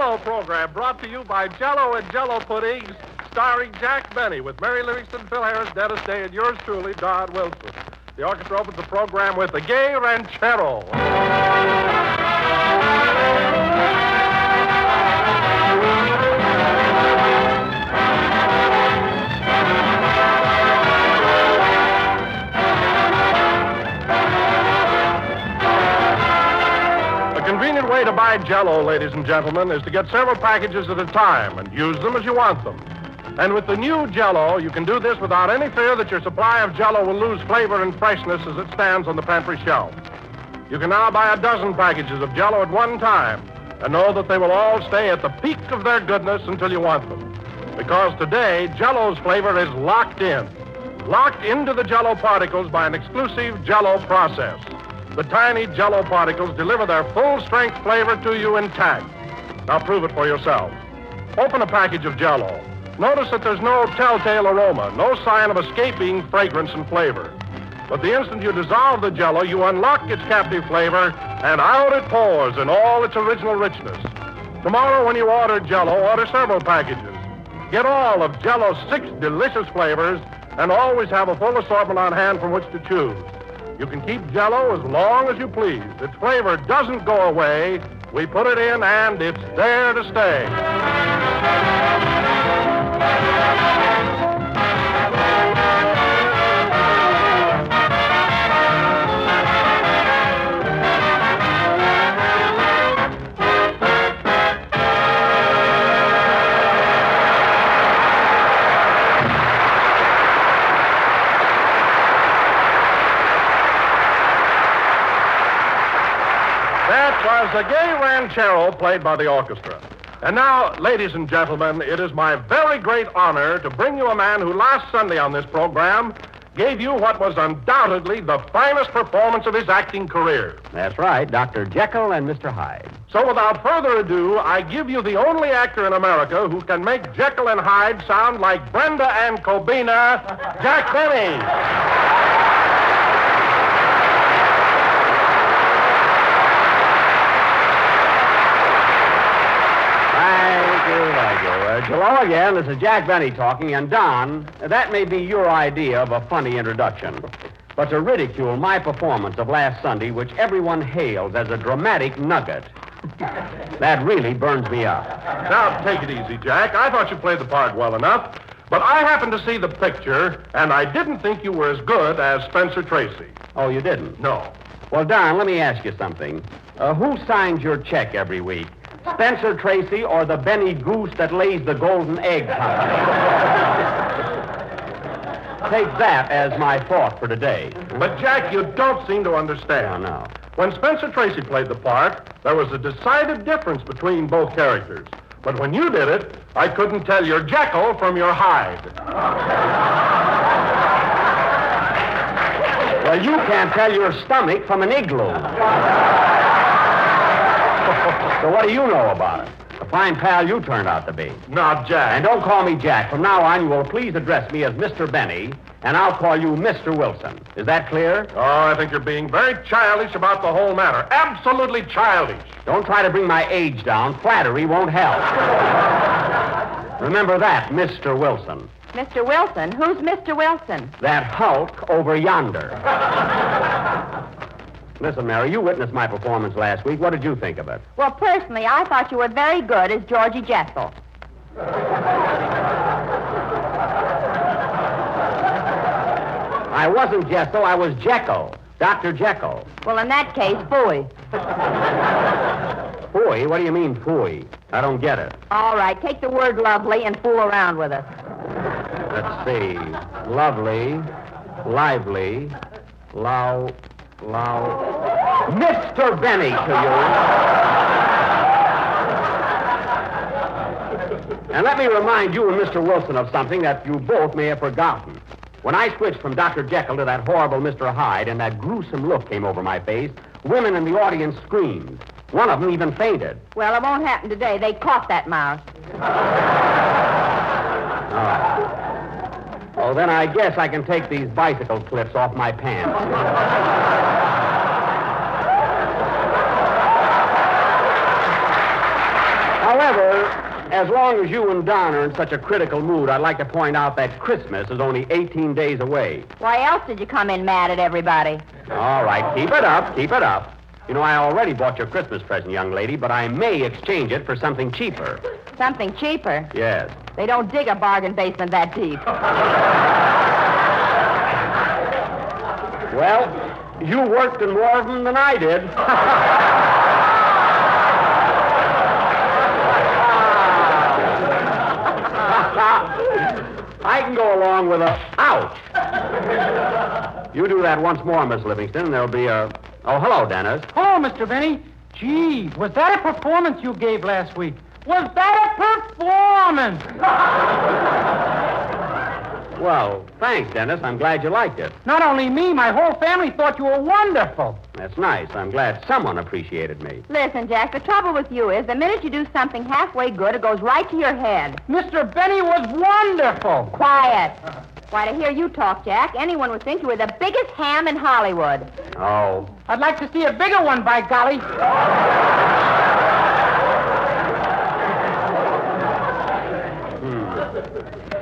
Jello program brought to you by Jello and Jello Puddings, starring Jack Benny with Mary Livingston, Phil Harris, Dennis Day, and yours truly, Don Wilson. The orchestra opens the program with the Gay Ranchero. A convenient way to buy Jello, ladies and gentlemen, is to get several packages at a time and use them as you want them. And with the new Jello, you can do this without any fear that your supply of Jello will lose flavor and freshness as it stands on the pantry shelf. You can now buy a dozen packages of Jello at one time and know that they will all stay at the peak of their goodness until you want them. Because today, Jello's flavor is locked into the Jello particles by an exclusive Jello process. The tiny Jello particles deliver their full-strength flavor to you intact. Now prove it for yourself. Open a package of Jello. Notice that there's no telltale aroma, no sign of escaping fragrance and flavor. But the instant you dissolve the Jello, you unlock its captive flavor, and out it pours in all its original richness. Tomorrow, when you order Jello, order several packages. Get all of Jello's 6 delicious flavors, and always have a full assortment on hand from which to choose. You can keep Jello as long as you please. Its flavor doesn't go away. We put it in, and it's there to stay. Was the Gay Ranchero played by the orchestra. And now, ladies and gentlemen, it is my very great honor to bring you a man who last Sunday on this program gave you what was undoubtedly the finest performance of his acting career. That's right, Dr. Jekyll and Mr. Hyde. So without further ado, I give you the only actor in America who can make Jekyll and Hyde sound like Brenda and Cobina, Jack Benny. Hello again. This is Jack Benny talking, and Don, that may be your idea of a funny introduction, but to ridicule my performance of last Sunday, which everyone hails as a dramatic nugget, that really burns me up. Now, take it easy, Jack. I thought you played the part well enough, but I happened to see the picture, and I didn't think you were as good as Spencer Tracy. Oh, you didn't? No. Well, Don, let me ask you something. Who signs your check every week? Spencer Tracy or the Benny Goose that lays the golden egg company? Take that as my thought for today. But, Jack, you don't seem to understand. Oh, no. When Spencer Tracy played the part, there was a decided difference between both characters. But when you did it, I couldn't tell your Jekyll from your Hyde. Well, you can't tell your stomach from an igloo. So what do you know about it? A fine pal you turned out to be. Now, Jack. And don't call me Jack. From now on, you will please address me as Mr. Benny, and I'll call you Mr. Wilson. Is that clear? Oh, I think you're being very childish about the whole matter. Absolutely childish. Don't try to bring my age down. Flattery won't help. Remember that, Mr. Wilson. Mr. Wilson? Who's Mr. Wilson? That hulk over yonder. Listen, Mary, you witnessed my performance last week. What did you think of it? Well, personally, I thought you were very good as Georgie Jekyll. I wasn't Jekyll, I was Jekyll. Dr. Jekyll. Well, in that case, phooey. Phooey? What do you mean, phooey? I don't get it. All right, take the word lovely and fool around with us. Let's see. Lovely, lively, Mr. Benny to you. And let me remind you and Mr. Wilson of something that you both may have forgotten. When I switched from Dr. Jekyll to that horrible Mr. Hyde and that gruesome look came over my face, women in the audience screamed. One of them even fainted. Well, it won't happen today. They caught that mouse. Oh, then I guess I can take these bicycle clips off my pants. However, as long as you and Don are in such a critical mood, I'd like to point out that Christmas is only 18 days away. Why else did you come in mad at everybody? All right, keep it up, keep it up. You know, I already bought your Christmas present, young lady, but I may exchange it for something cheaper. Something cheaper? Yes. They don't dig a bargain basement that deep. Well, you worked in more of them than I did. I can go along with a... Ouch! You do that once more, Miss Livingston, and there'll be a... Oh, hello, Dennis. Hello, Mr. Benny. Gee, was that a performance you gave last week? Was that a performance? Well, thanks, Dennis. I'm glad you liked it. Not only me, my whole family thought you were wonderful. That's nice. I'm glad someone appreciated me. Listen, Jack, the trouble with you is the minute you do something halfway good, it goes right to your head. Mr. Benny was wonderful. Quiet. Why, to hear you talk, Jack, anyone would think you were the biggest ham in Hollywood. Oh. I'd like to see a bigger one, by golly.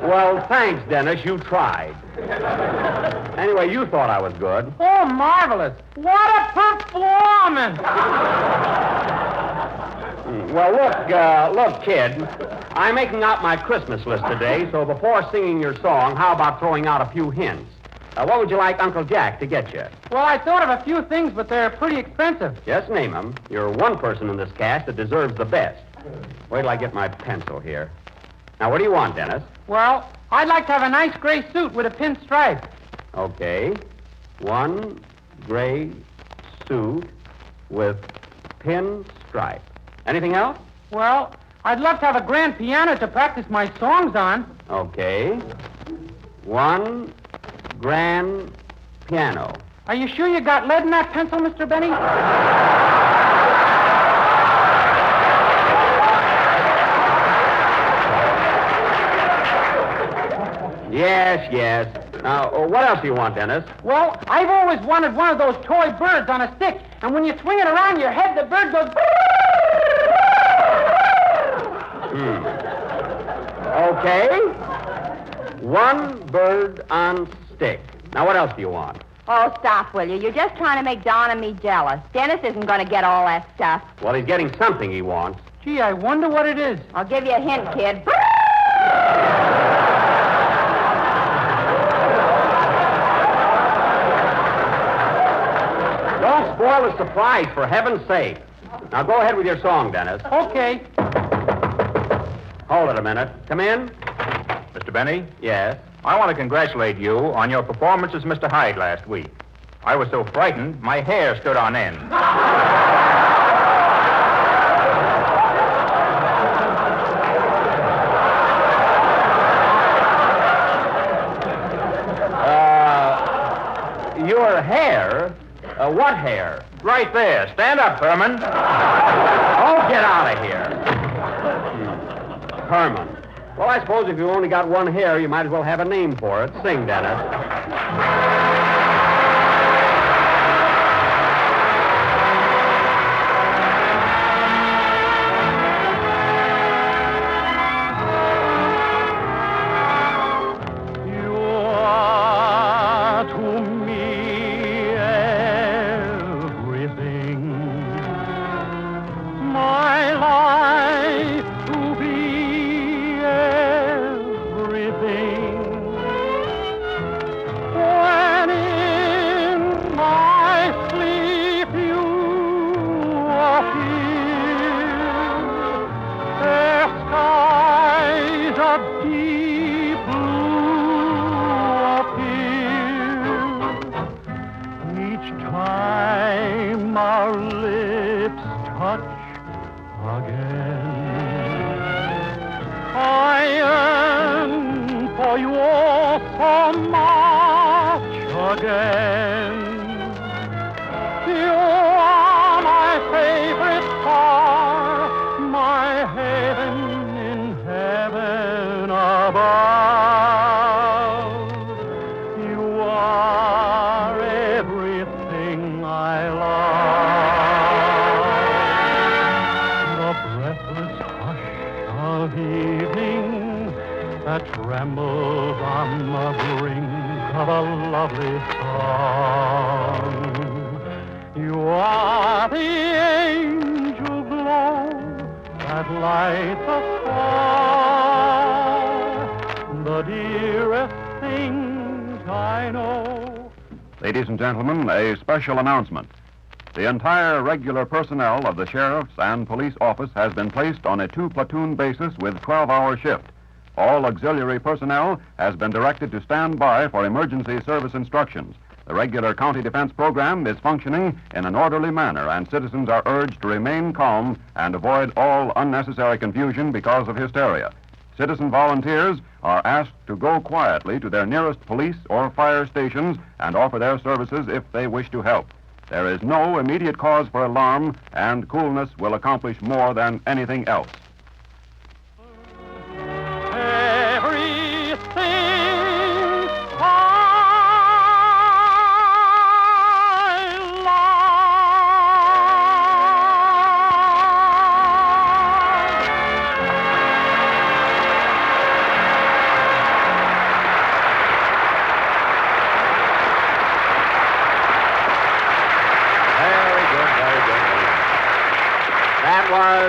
Well, thanks, Dennis. You tried. Anyway, you thought I was good. Oh, marvelous. What a performance. Well, look, kid. I'm making out my Christmas list today, so before singing your song, how about throwing out a few hints? What would you like Uncle Jack to get you? Well, I thought of a few things, but they're pretty expensive. Just name them. You're one person in this cast that deserves the best. Wait till I get my pencil here. Now, what do you want, Dennis? Well, I'd like to have a nice gray suit with a pinstripe. Okay. One gray suit with pinstripe. Anything else? Well, I'd love to have a grand piano to practice my songs on. Okay. One grand piano. Are you sure you got lead in that pencil, Mr. Benny? Yes. Now, what else do you want, Dennis? Well, I've always wanted one of those toy birds on a stick, and when you swing it around your head, the bird goes... Okay. One bird on stick. Now, what else do you want? Oh, stop, will you? You're just trying to make Don and me jealous. Dennis isn't going to get all that stuff. Well, he's getting something he wants. Gee, I wonder what it is. I'll give you a hint, kid. Don't spoil the surprise, for heaven's sake. Now, go ahead with your song, Dennis. Okay. Hold it a minute. Come in. Mr. Benny, Yes. I want to congratulate you on your performance as Mr. Hyde last week. I was so frightened, my hair stood on end. Your hair? What hair? Right there. Stand up, Herman. Oh, get out of here. Herman. Well, I suppose if you only got one hair, you might as well have a name for it. Sing, Dennis. lovely song. You are the angel glow that lights the sky, the dearest things I know. Ladies and gentlemen, a special announcement. The entire regular personnel of the sheriff's and police office has been placed on a 2-platoon basis with 12-hour shift. All auxiliary personnel has been directed to stand by for emergency service instructions. The regular county defense program is functioning in an orderly manner, and citizens are urged to remain calm and avoid all unnecessary confusion because of hysteria. Citizen volunteers are asked to go quietly to their nearest police or fire stations and offer their services if they wish to help. There is no immediate cause for alarm, and coolness will accomplish more than anything else.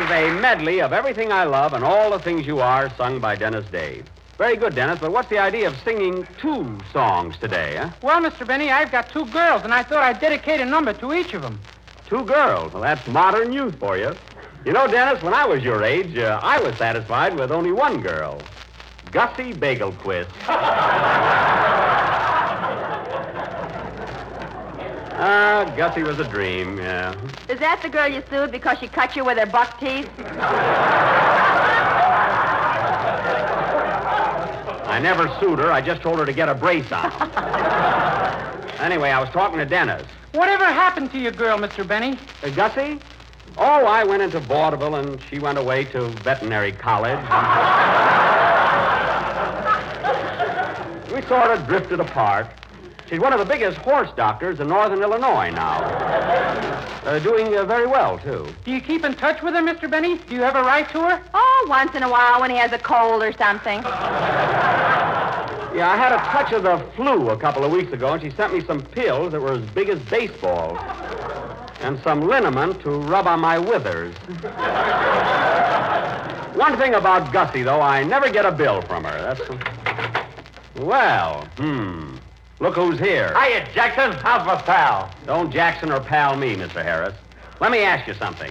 A medley of Everything I Love and All the Things You Are, sung by Dennis Day. Very good, Dennis, but what's the idea of singing 2 songs today, huh? Well, Mr. Benny, I've got 2 girls, and I thought I'd dedicate a number to each of them. 2 girls? Well, that's modern youth for you. You know, Dennis, when I was your age, I was satisfied with only 1 girl. Gussie Bagelquist. Gussie was a dream, yeah. Is that the girl you sued because she cut you with her buck teeth? I never sued her. I just told her to get a brace on. Anyway, I was talking to Dennis. Whatever happened to your girl, Mr. Benny? Gussie? Oh, I went into vaudeville, and she went away to veterinary college. We sort of drifted apart. She's one of the biggest horse doctors in northern Illinois now. Doing very well, too. Do you keep in touch with her, Mr. Benny? Do you ever write to her? Oh, once in a while when he has a cold or something. Yeah, I had a touch of the flu a couple of weeks ago, and she sent me some pills that were as big as baseballs. And some liniment to rub on my withers. One thing about Gussie, though, I never get a bill from her. That's... Well, look who's here. Hiya, Jackson. How's my pal? Don't Jackson or pal me, Mr. Harris. Let me ask you something.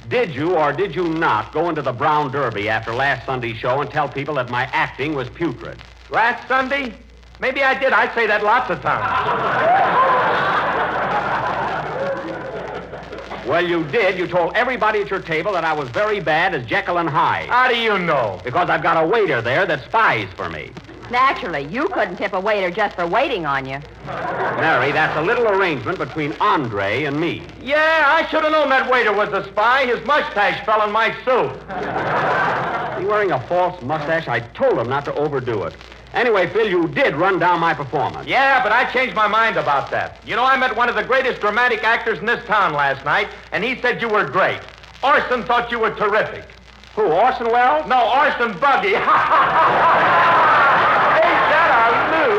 Did you or did you not go into the Brown Derby after last Sunday's show and tell people that my acting was putrid? Last Sunday? Maybe I did. I say that lots of times. Well, you did. You told everybody at your table that I was very bad as Jekyll and Hyde. How do you know? Because I've got a waiter there that spies for me. Naturally, you couldn't tip a waiter just for waiting on you. Mary, that's a little arrangement between Andre and me. Yeah, I should have known that waiter was a spy. His mustache fell in my soup. Is he wearing a false mustache? I told him not to overdo it. Anyway, Phil, you did run down my performance. Yeah, but I changed my mind about that. You know, I met one of the greatest dramatic actors in this town last night, and he said you were great. Orson thought you were terrific. Who, Orson Welles? No, Orson Buggy. Ain't that a Lou?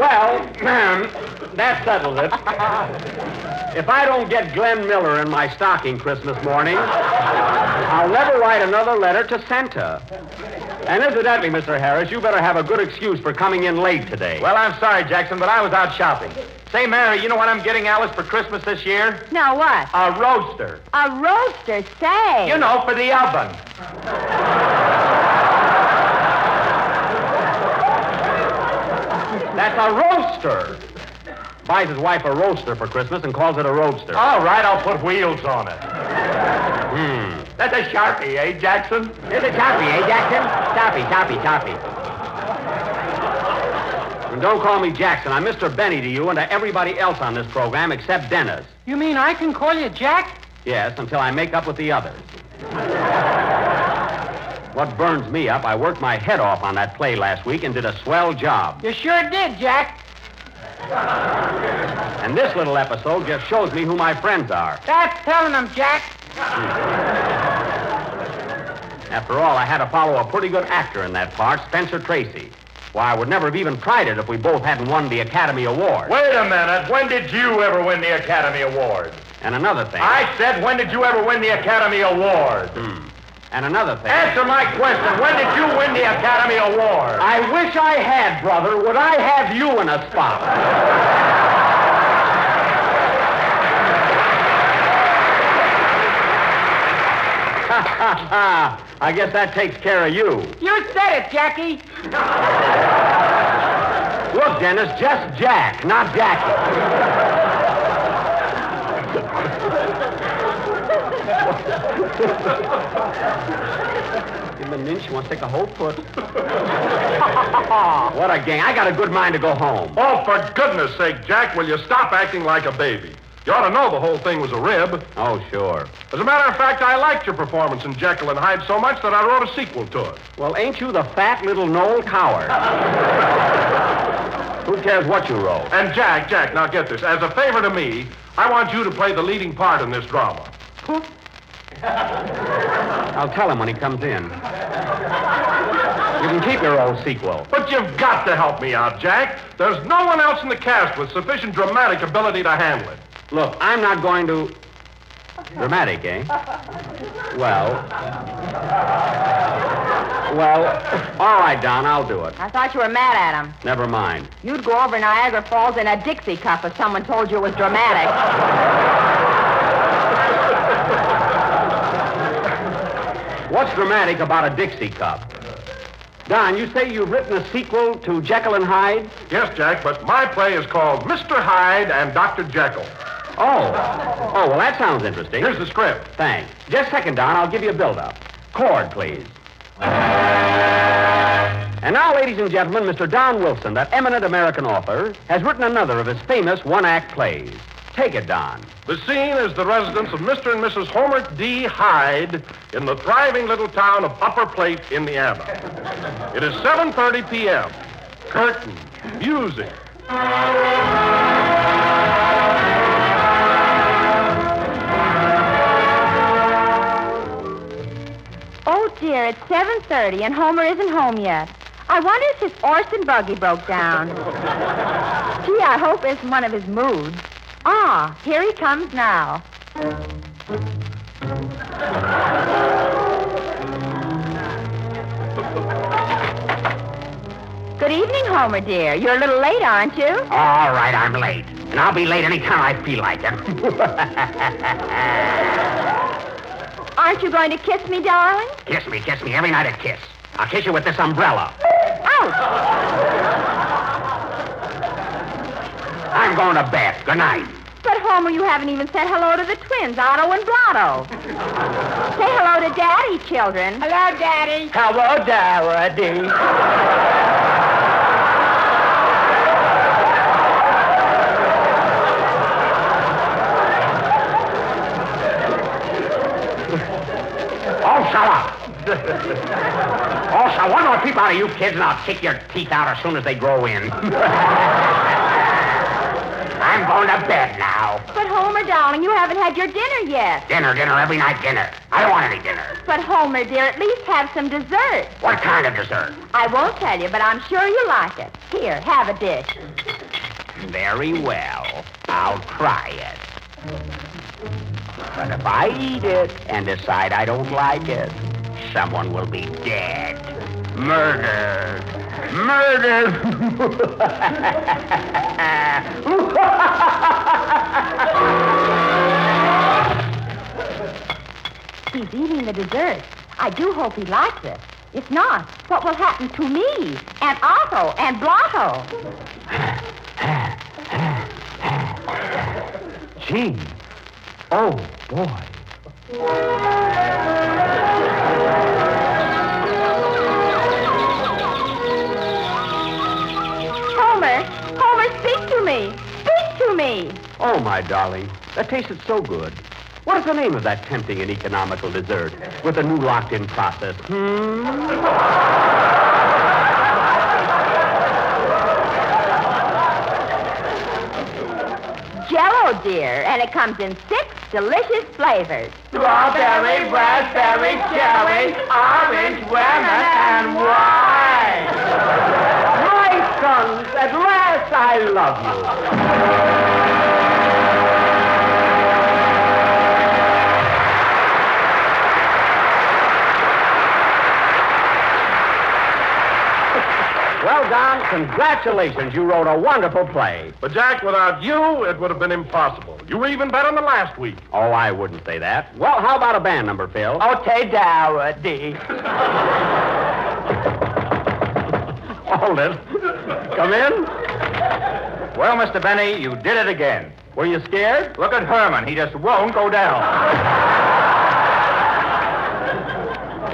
Well, that settles it. If I don't get Glenn Miller in my stocking Christmas morning, I'll never write another letter to Santa. And incidentally, Mr. Harris, you better have a good excuse for coming in late today. Well, I'm sorry, Jackson, but I was out shopping. Say, Mary, you know what I'm getting Alice for Christmas this year? No, what? A roaster. A roaster, say. You know, for the oven. That's a roaster. Buys his wife a roaster for Christmas and calls it a roadster. All right, I'll put wheels on it. That's a Sharpie, eh, Jackson? It's a Sharpie, eh, Jackson? Sharpie. And don't call me Jackson. I'm Mr. Benny to you and to everybody else on this program except Dennis. You mean I can call you Jack? Yes, until I make up with the others. What burns me up, I worked my head off on that play last week and did a swell job. You sure did, Jack. And this little episode just shows me who my friends are. That's telling them, Jack. After all, I had to follow a pretty good actor in that part, Spencer Tracy. Why, I would never have even tried it if we both hadn't won the Academy Award. Wait a minute. When did you ever win the Academy Award? And another thing. I said, when did you ever win the Academy Award? And another thing. Answer my question. When did you win the Academy Award? I wish I had, brother. Would I have you in a spot? I guess that takes care of you. You said it, Jackie. Look, Dennis, just Jack, not Jackie. Give him an inch, he wants to take a whole foot. What a gang. I got a good mind to go home. Oh, for goodness sake, Jack, will you stop acting like a baby? You ought to know the whole thing was a rib. Oh, sure. As a matter of fact, I liked your performance in Jekyll and Hyde so much that I wrote a sequel to it. Well, ain't you the fat little Noel coward? Who cares what you wrote? And Jack, now get this. As a favor to me, I want you to play the leading part in this drama. I'll tell him when he comes in. You can keep your old sequel. But you've got to help me out, Jack. There's no one else in the cast with sufficient dramatic ability to handle it. Look, I'm not going to... Dramatic, eh? Well, all right, Don, I'll do it. I thought you were mad at him. Never mind. You'd go over Niagara Falls in a Dixie cup if someone told you it was dramatic. What's dramatic about a Dixie cup? Don, you say you've written a sequel to Jekyll and Hyde? Yes, Jack, but my play is called Mr. Hyde and Dr. Jekyll. Oh, well, that sounds interesting. Here's the script. Thanks. Just a second, Don. I'll give you a build-up. Chord, please. And now, ladies and gentlemen, Mr. Don Wilson, that eminent American author, has written another of his famous one-act plays. Take it, Don. The scene is the residence of Mr. and Mrs. Homer D. Hyde in the thriving little town of Upper Plate, Indiana. It is 7:30 p.m. Curtain, music. Oh, dear, it's 7:30 and Homer isn't home yet. I wonder if his horse and buggy broke down. Gee, I hope it isn't one of his moods. Ah, here he comes now. Good evening, Homer, dear. You're a little late, aren't you? All right, I'm late. And I'll be late any time I feel like it. Aren't you going to kiss me, darling? Kiss me every night a kiss. I'll kiss you with this umbrella. Ouch! I'm going to bed. Good night. But, Homer, you haven't even said hello to the twins, Otto and Blotto. Say hello to Daddy, children. Hello, Daddy. Hello, Daddy. Oh, shut up. Also, one more peep out of you kids, and I'll kick your teeth out as soon as they grow in. I'm going to bed now. But, Homer, darling, you haven't had your dinner yet. Dinner, every night dinner. I don't want any dinner. But, Homer, dear, at least have some dessert. What kind of dessert? I won't tell you, but I'm sure you like it. Here, have a dish. Very well. I'll try it. But if I eat it and decide I don't like it, someone will be dead. Murdered. He's eating the dessert. I do hope he likes it. If not, what will happen to me, and Otto, and Blotto? Gee. Oh, boy. Homer, speak to me. Speak to me. Oh, my darling. That tasted so good. What is the name of that tempting and economical dessert with a new locked-in process? Jello, dear, and it comes in 6 delicious flavors. Strawberry, raspberry, cherry, orange, lemon, and white. My sons, at last I love you. Well, Don, congratulations. You wrote a wonderful play. But, Jack, without you, it would have been impossible. You were even better than last week. Oh, I wouldn't say that. Well, how about a band number, Phil? Okay, Dowdy. Hold it. Come in. Well, Mr. Benny, you did it again. Were you scared? Look at Herman. He just won't go down.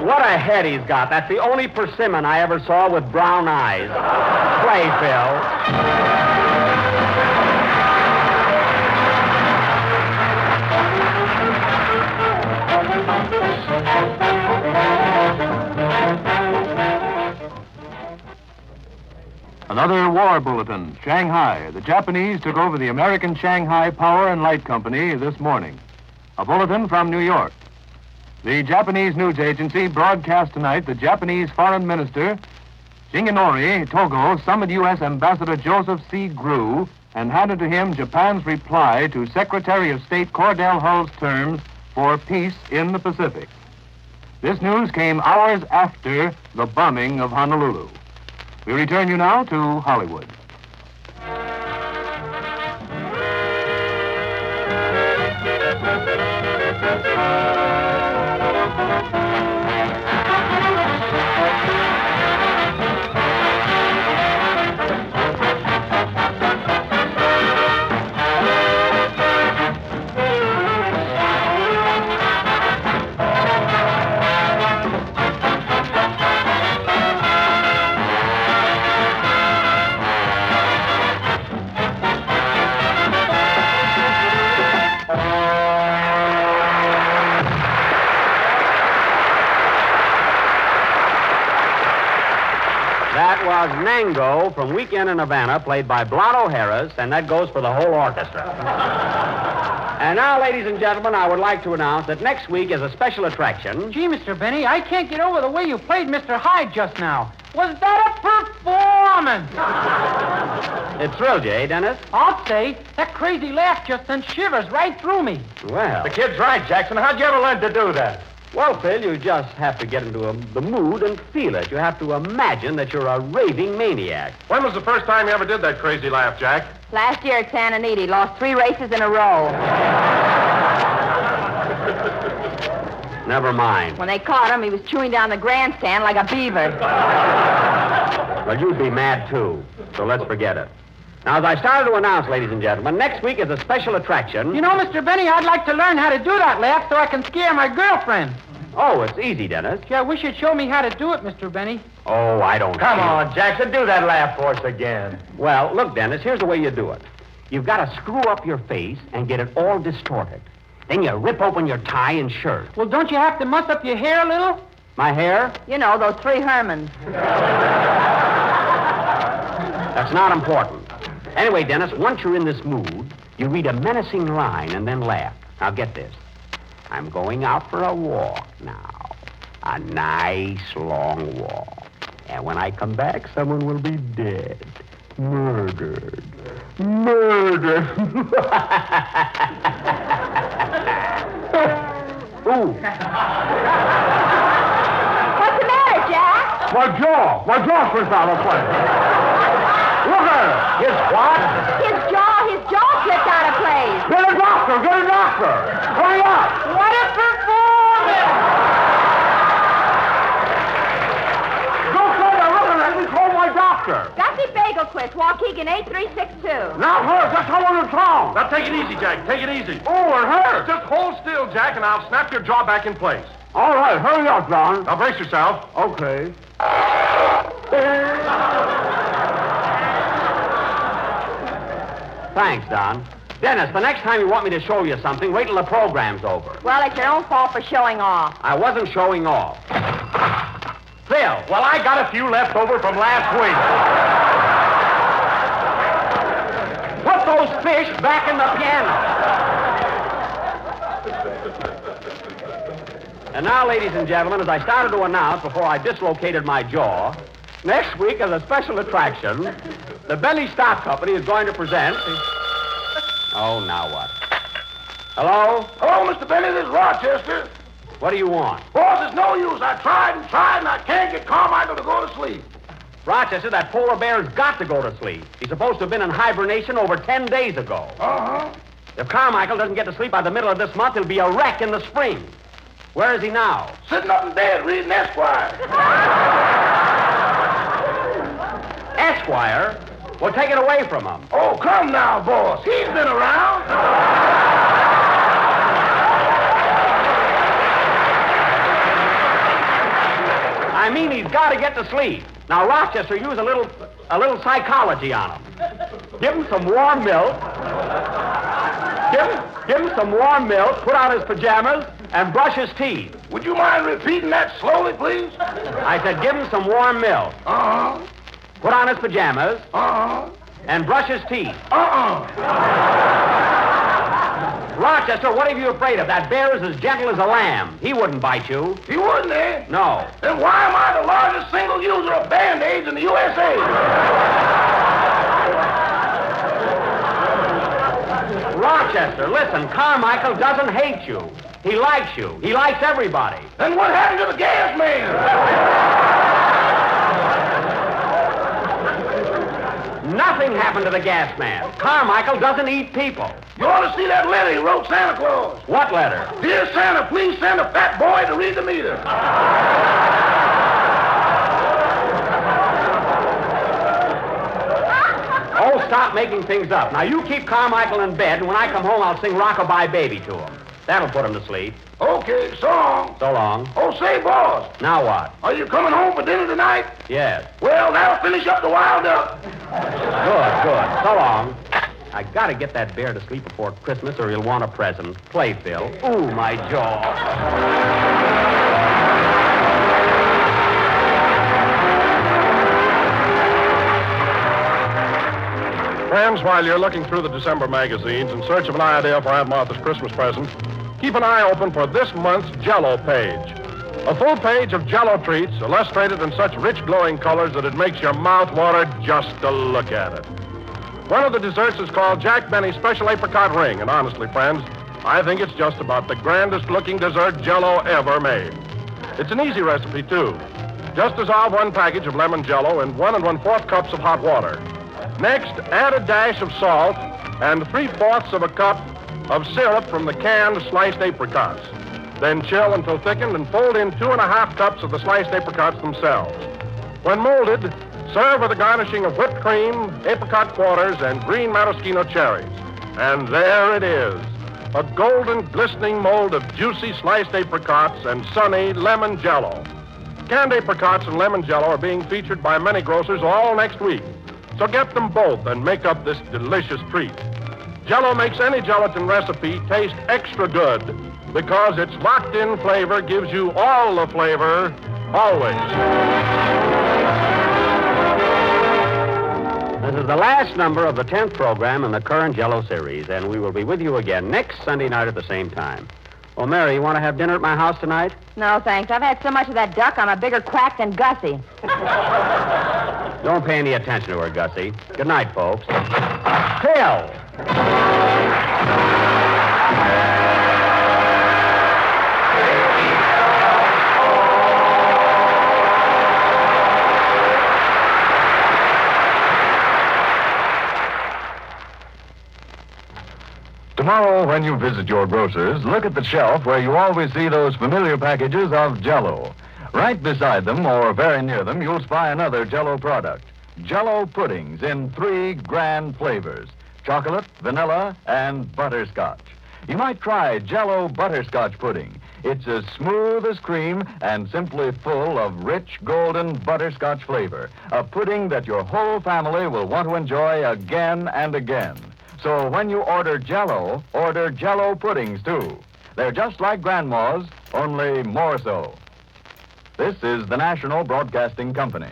What a head he's got. That's the only persimmon I ever saw with brown eyes. Play, Another war bulletin. Shanghai. The Japanese took over the American Shanghai Power and Light Company this morning. A bulletin from New York. The Japanese news agency broadcast tonight the Japanese Foreign Minister, Shigenori Togo, summoned U.S. Ambassador Joseph C. Grew and handed to him Japan's reply to Secretary of State Cordell Hull's terms for peace in the Pacific. This news came hours after the bombing of Honolulu. We return you now to Hollywood. That was Nango from Weekend in Havana, played by Blotto Harris, and that goes for the whole orchestra. And now, ladies and gentlemen, I would like to announce that next week is a special attraction. Gee, Mr. Benny, I can't get over the way you played Mr. Hyde just now. Was that a performance? It thrilled you, eh, Dennis? I'll say. That crazy laugh just sent shivers right through me. Well. The kid's right, Jackson. How'd you ever learn to do that? Well, Phil, you just have to get into the mood and feel it. You have to imagine that you're a raving maniac. When was the first time you ever did that crazy laugh, Jack? Last year at Santa Anita, he lost 3 races in a row. Never mind. When they caught him, he was chewing down the grandstand like a beaver. Well, you'd be mad, too. So let's forget it. Now, as I started to announce, ladies and gentlemen, next week is a special attraction. You know, Mr. Benny, I'd like to learn how to do that laugh so I can scare my girlfriend. Oh, it's easy, Dennis. Gee, I wish you'd show me how to do it, Mr. Benny. Oh, I don't Come see it. on, Jackson. Do that laugh for us again. Well, look, Dennis, here's the way you do it. You've got to screw up your face and get it all distorted. Then you rip open your tie and shirt. Well, don't you have to muss up your hair a little? My hair? You know, those 3 Hermans. That's not important. Anyway, Dennis, once you're in this mood, you read a menacing line and then laugh. Now, get this. I'm going out for a walk now. A nice, long walk. And when I come back, someone will be dead. Murdered. Murdered. Ooh. What's the matter, Jack? My jaw slipped out of place. Look at it. His what? His jaw slipped out of place. Get a doctor. Hurry up. What a performance! Don't say that. Look at it. Call my doctor. Gussie Bagelquist, Waukegan 8362. Not her. Just someone in town. Now, take it easy, Jack. Take it easy. Oh, it hurts. Just hold still, Jack, and I'll snap your jaw back in place. All right, hurry up, John. Now, brace yourself. Okay. Thanks, Don. Dennis, the next time you want me to show you something, wait till the program's over. Well, it's your own fault for showing off. I wasn't showing off. Phil, well, I got a few left over from last week. Put those fish back in the piano. And now, ladies and gentlemen, as I started to announce before I dislocated my jaw, next week as a special attraction, the Benny Stock Company is going to present... Oh, now what? Hello? Hello, Mr. Benny. This is Rochester. What do you want? Boss, it's no use. I tried and I can't get Carmichael to go to sleep. Rochester, that polar bear's got to go to sleep. He's supposed to have been in hibernation over 10 days ago. Uh-huh. If Carmichael doesn't get to sleep by the middle of this month, he'll be a wreck in the spring. Where is he now? Sitting up in bed reading Esquire. Esquire? Well, take it away from him. Oh, come now, boss. He's been around. I mean, he's got to get to sleep. Now, Rochester, use a little psychology on him. Give him some warm milk. Give him some warm milk, put on his pajamas, and brush his teeth. Would you mind repeating that slowly, please? I said give him some warm milk. Uh-huh. Put on his pajamas. Uh-huh. And brush his teeth. Uh-uh. Rochester, what are you afraid of? That bear is as gentle as a lamb. He wouldn't bite you. He wouldn't, eh? No. Then why am I the largest single user of Band-Aids in the USA? Rochester, listen, Carmichael doesn't hate you. He likes you. He likes everybody. Then what happened to the gas man? Nothing happened to the gas man. Carmichael doesn't eat people. You ought to see that letter he wrote Santa Claus. What letter? Dear Santa, please send a fat boy to read the meter. Oh, stop making things up. Now, you keep Carmichael in bed, and when I come home, I'll sing Rockabye Baby to him. That'll put him to sleep. Okay, so long. So long. Oh, say, boss. Now what? Are you coming home for dinner tonight? Yes. Well, that'll finish up the wild duck. Good. So long. I gotta get that bear to sleep before Christmas, or he'll want a present. Play, Phil. Ooh, my jaw. Friends, while you're looking through the December magazines in search of an idea for Aunt Martha's Christmas present, keep an eye open for this month's Jell-O page. A full page of Jell-O treats illustrated in such rich, glowing colors that it makes your mouth water just to look at it. One of the desserts is called Jack Benny's Special Apricot Ring, and honestly, friends, I think it's just about the grandest-looking dessert Jell-O ever made. It's an easy recipe, too. Just dissolve 1 package of lemon Jell-O in 1 1/4 cups of hot water. Next, add a dash of salt and 3/4 of a cup of syrup from the canned sliced apricots. Then chill until thickened and fold in 2 1/2 cups of the sliced apricots themselves. When molded, serve with a garnishing of whipped cream, apricot quarters, and green maraschino cherries. And there it is, a golden, glistening mold of juicy sliced apricots and sunny lemon Jell-O. Canned apricots and lemon Jell-O are being featured by many grocers all next week. So get them both and make up this delicious treat. Jell-O makes any gelatin recipe taste extra good because its locked-in flavor gives you all the flavor, always. This is the last number of the 10th program in the current Jell-O series, and we will be with you again next Sunday night at the same time. Well, Mary, you want to have dinner at my house tonight? No, thanks. I've had so much of that duck, I'm a bigger quack than Gussie. Don't pay any attention to her, Gussie. Good night, folks. Phil! Tomorrow, when you visit your grocer's, look at the shelf where you always see those familiar packages of Jell-O. Right beside them, or very near them, you'll spy another Jell-O product. Jell-O puddings in 3 grand flavors: chocolate, vanilla, and butterscotch. You might try Jell-O butterscotch pudding. It's as smooth as cream and simply full of rich, golden butterscotch flavor. A pudding that your whole family will want to enjoy again and again. So when you order Jell-O, order Jell-O puddings, too. They're just like Grandma's, only more so. This is the National Broadcasting Company.